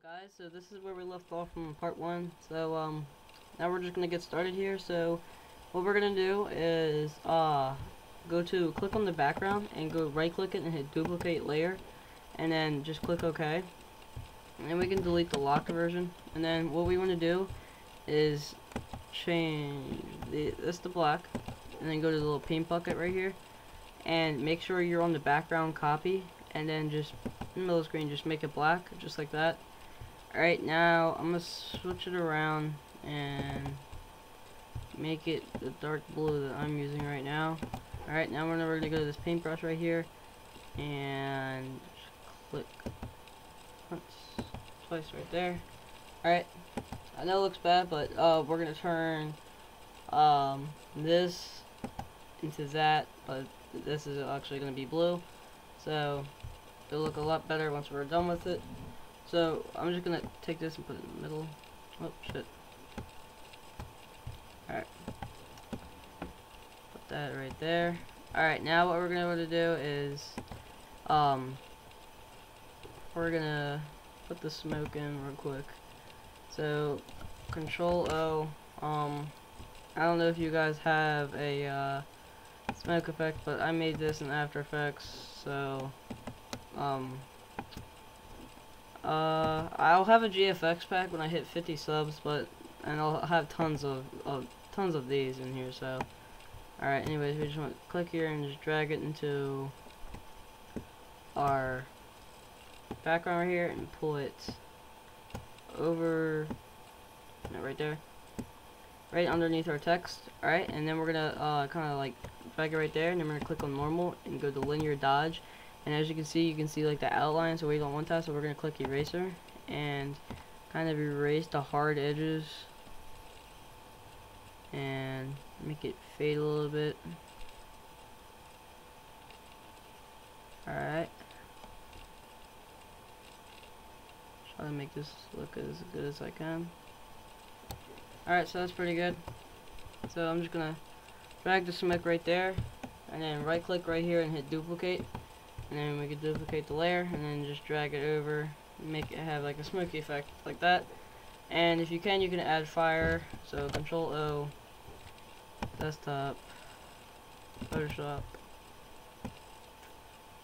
Guys, so this is where we left off from part 1. So now we're just gonna get started here. So what we're gonna do is click on the background and go right click it and hit duplicate layer, and then just click OK, and then we can delete the locked version. And then what we want to do is change this to black, and then go to the little paint bucket right here and make sure you're on the background copy, and then just in the middle of the screen just make it black, just like that. Alright, now I'm gonna switch it around and make it the dark blue that I'm using right now. Alright, now we're gonna go to this paintbrush right here and click once, twice right there. Alright, I know it looks bad, but we're gonna turn this into that, but this is actually gonna be blue, so it'll look a lot better once we're done with it. So I'm just gonna take this and put it in the middle. Oh shit. Alright. Put that right there. Alright, now what we're gonna do is we're gonna put the smoke in real quick. So Control O. I don't know if you guys have a smoke effect, but I made this in After Effects, so I'll have a GFX pack when I hit 50 subs, and I'll have tons of these in here. So, all right. Anyways, we just want to click here and just drag it into our background right here and pull it over, right there, right underneath our text. All right, and then we're gonna kind of like drag it right there, and then we're gonna click on normal and go to linear dodge. And as you can see like the outline, so we don't want that, so we're going to click eraser and kind of erase the hard edges and make it fade a little bit. Alright. Try to make this look as good as I can. Alright, so that's pretty good. So I'm just going to drag the smoke right there, and then right click right here and hit duplicate. And then we can duplicate the layer and then just drag it over and make it have like a smoky effect like that. And if you can add fire. So Control O, Desktop, Photoshop,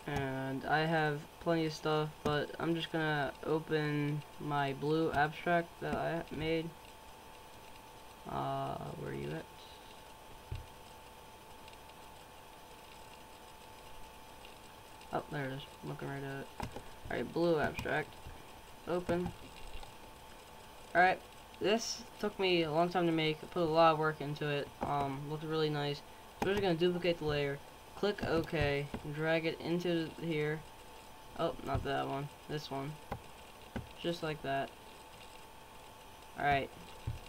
and I have plenty of stuff, but I'm just gonna open my blue abstract that I made. Where are you at? Oh, there it is. I'm looking right at it. Alright, blue abstract. Open. Alright, this took me a long time to make. I put a lot of work into it. Looked really nice. So we're just going to duplicate the layer. Click OK. Drag it into here. Oh, not that one. This one. Just like that. Alright.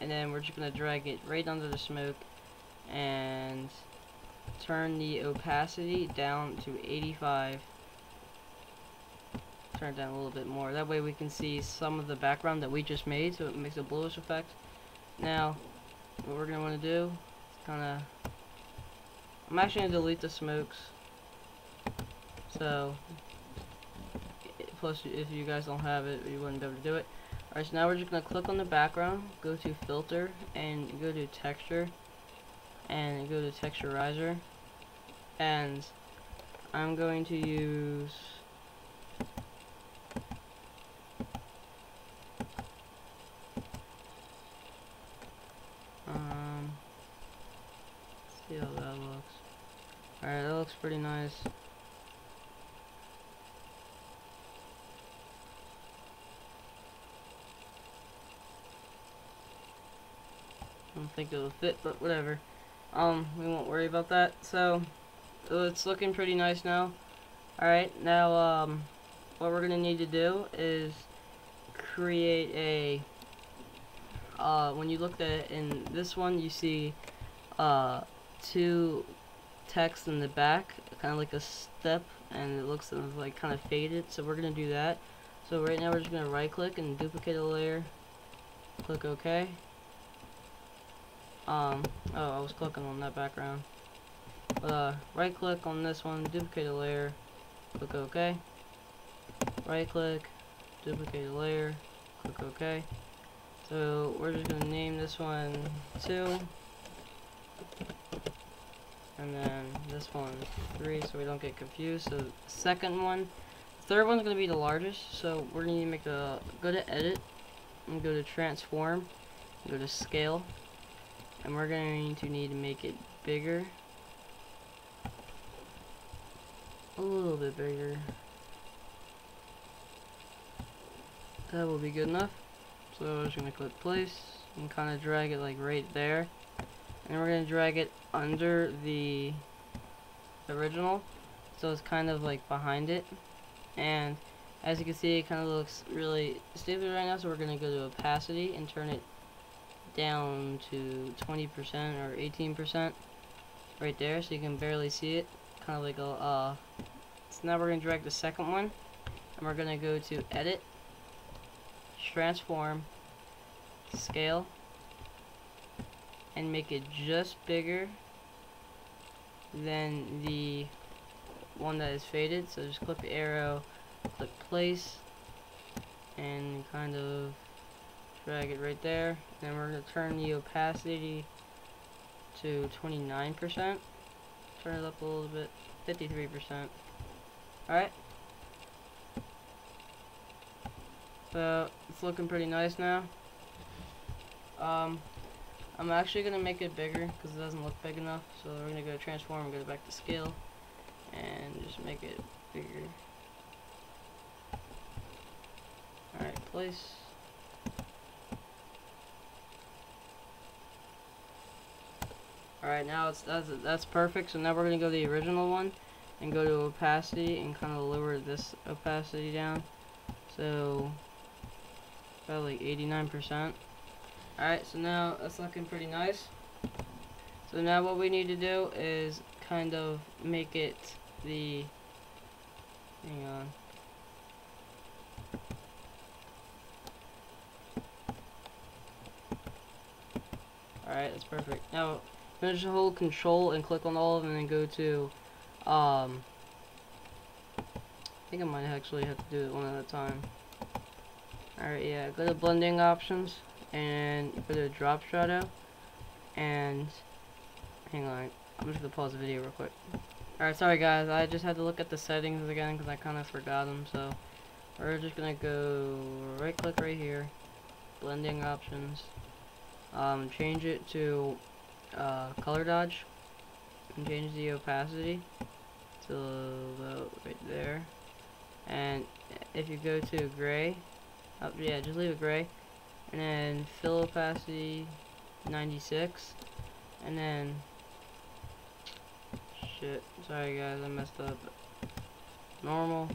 And then we're just going to drag it right under the smoke. And turn the opacity down to 85. Turn it down a little bit more. That way we can see some of the background that we just made, so it makes a bluish effect. Now, what we're going to want to do is I'm actually going to delete the smokes. So, plus if you guys don't have it, you wouldn't be able to do it. Alright, so now we're just going to click on the background, go to Filter, and go to Texture, and go to Texturizer. And I'm going to use see how that looks. Alright, that looks pretty nice. I don't think it'll fit, but whatever. We won't worry about that. So it's looking pretty nice now. Alright, now what we're gonna need to do is create a when you look at it in this one, you see two text in the back, kind of like a step, and it looks like kind of faded, so we're gonna do that. So right now we're just gonna right click and duplicate a layer, click OK. Oh, I was clicking on that background. Right click on this one, duplicate a layer, click OK. Right click, duplicate a layer, click click OK. So we're just gonna name this one 2, and then this one 3, so we don't get confused. So second one, third one's gonna be the largest. So we're gonna need to make a go to Edit and go to Transform, and go to Scale, and we're going to need to make it bigger, a little bit bigger. That will be good enough. So we're just gonna click place and kind of drag it like right there, and we're gonna drag it under the original, so it's kind of like behind it. And as you can see, it kind of looks really stupid right now, so we're gonna go to opacity and turn it down to 20% or 18% right there, so you can barely see it, kind of like a so now we're gonna drag the second one, and we're gonna go to Edit, Transform, Scale, and make it just bigger than the one that is faded. So just click the arrow, click place, and kind of drag it right there. Then we're going to turn the opacity to 29%. Turn it up a little bit, 53%. Alright. So it's looking pretty nice now. I'm actually going to make it bigger because it doesn't look big enough. So we're going to go to Transform and go back to Scale and just make it bigger. Alright, place. Alright, now that's perfect. So now we're going to go to the original one and go to opacity and kind of lower this opacity down. So about like 89%. Alright, so now that's looking pretty nice. So now what we need to do is kind of make it the, hang on. Alright, that's perfect. Now, finish the hold Control and click on all of them and then go to, I think I might actually have to do it one at a time. Alright, yeah, go to blending options and go to drop shadow, and hang on, I'm just gonna pause the video real quick. Alright, sorry guys, I just had to look at the settings again because I kind of forgot them. So we're just gonna go right click right here, blending options, change it to color dodge, and change the opacity to about right there. And if you go to gray, yeah, just leave it gray, and then fill opacity 96, and then shit, sorry guys, I messed up. Normal.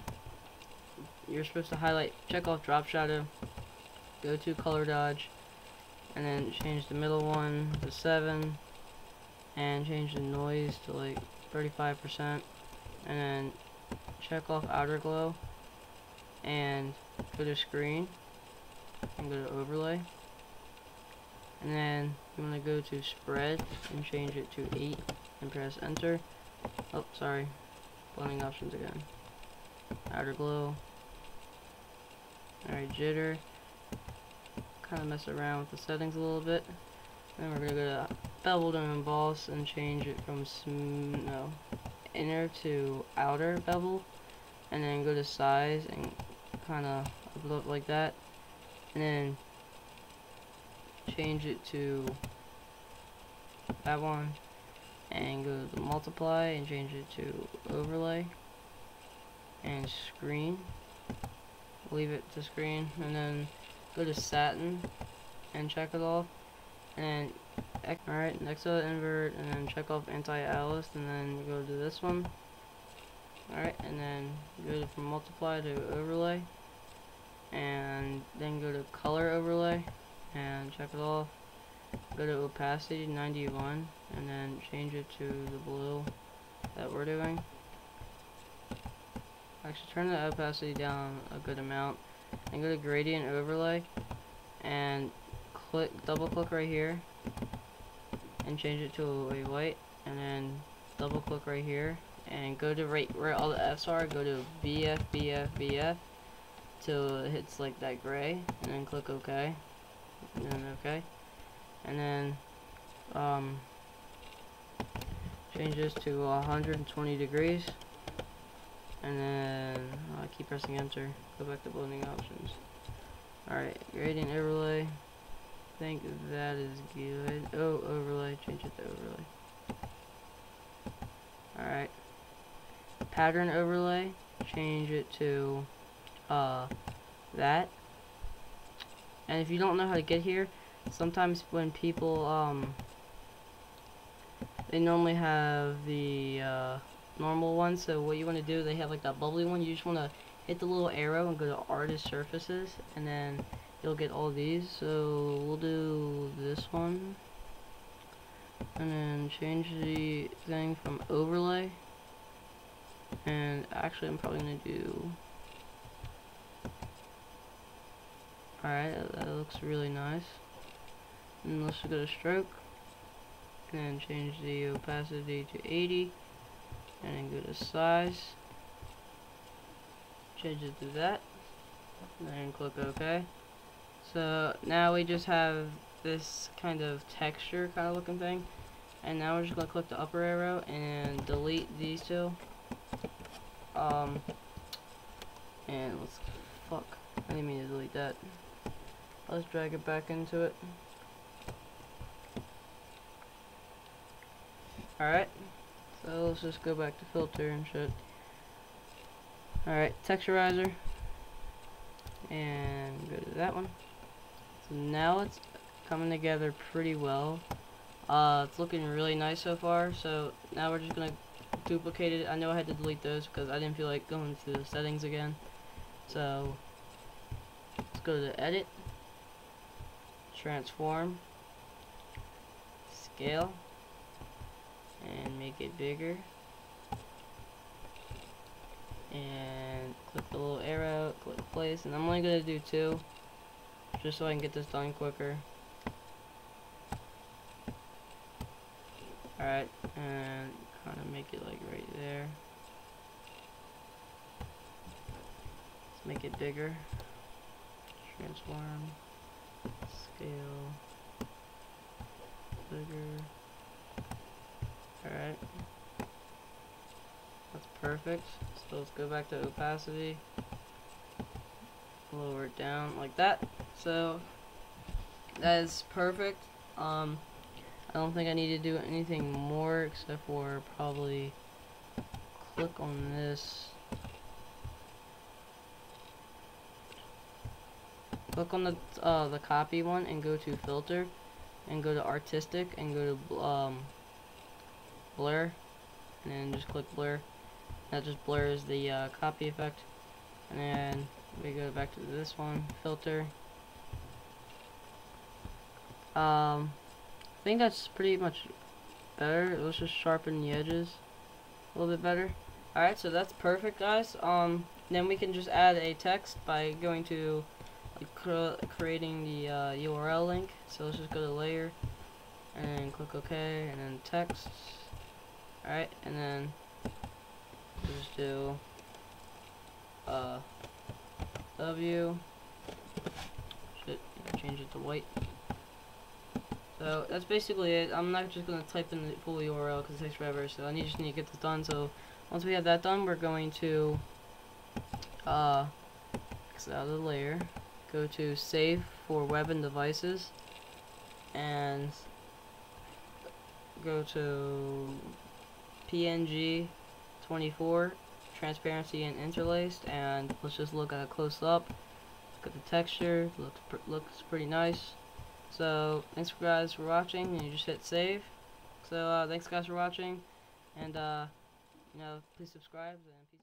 You're supposed to highlight, check off drop shadow, go to color dodge, and then change the middle one to 7, and change the noise to like 35%, and then check off outer glow, and go to screen, and go to overlay, and then you want to go to spread and change it to 8 and press enter. Oh, sorry, blending options again. Outer glow. Alright, jitter. Kind of mess around with the settings a little bit. Then we're gonna go to beveled and emboss and change it from inner to outer bevel, and then go to size and kind of up like that, and then change it to that one, and go to the multiply and change it to overlay and screen, leave it to screen, and then go to satin and check it off, and then alright, next to invert, and then check off anti-alias, and then go to this one. Alright, and then go from multiply to overlay, and then go to color overlay and check it off. Go to opacity 91, and then change it to the blue that we're doing. Actually, turn the opacity down a good amount, and go to gradient overlay, and double click right here, and change it to a white, and then double click right here, and go to right where all the F's are, go to BF, BF, BF, till it hits like that gray, and then click OK, and then OK, and then change this to 120 degrees, and then I keep pressing enter. Go back to blending options. Alright, gradient overlay. I think that is good. Oh, overlay. Change it to overlay. Alright. Pattern overlay. Change it to that. And if you don't know how to get here, sometimes when people they normally have the normal one, so what you want to do, they have like that bubbly one, you just want to hit the little arrow and go to artist surfaces, and then you'll get all these. So we'll do this one, and then change the thing from overlay, and actually I'm probably going to do, alright, that looks really nice. And let's go to stroke, and then change the opacity to 80, and then go to size, change it to that, and then click OK. So now we just have this kind of texture kind of looking thing, and now we're just going to click the upper arrow and delete these two. And I didn't mean to delete that. Let's drag it back into it. Alright, so let's just go back to filter and shit. Alright, texturizer, and go to that one. So now it's coming together pretty well. It's looking really nice so far, so now we're just gonna duplicate it. I know I had to delete those because I didn't feel like going to the settings again. So let's go to edit, transform, scale, and make it bigger, and click the little arrow, click place, and I'm only going to do 2 just so I can get this done quicker. Alright, and kind of make it like right there. Let's make it bigger, transform, scale, bigger. Alright, that's perfect. So let's go back to opacity, lower it down like that. So that is perfect. I don't think I need to do anything more except for probably click on this. Click on the copy one and go to filter and go to artistic and go to blur, and then just click blur. That just blurs the copy effect. And then we go back to this one, filter. I think that's pretty much better. Let's just sharpen the edges a little bit better. Alright, so that's perfect, guys. Then we can just add a text by going to creating the URL link. So let's just go to layer and click OK, and then text. Alright, and then we'll just do W. Shit, change it to white. So that's basically it. I'm not just going to type in the full URL because it takes forever, so I just need to get this done. So once we have that done, we're going to exit out of the layer, go to save for web and devices, and go to PNG 24, transparency and interlaced, and let's just look at a close up. Look at the texture, looks pretty nice. So thanks guys for watching, and you just hit save. So thanks guys for watching, and please subscribe and peace.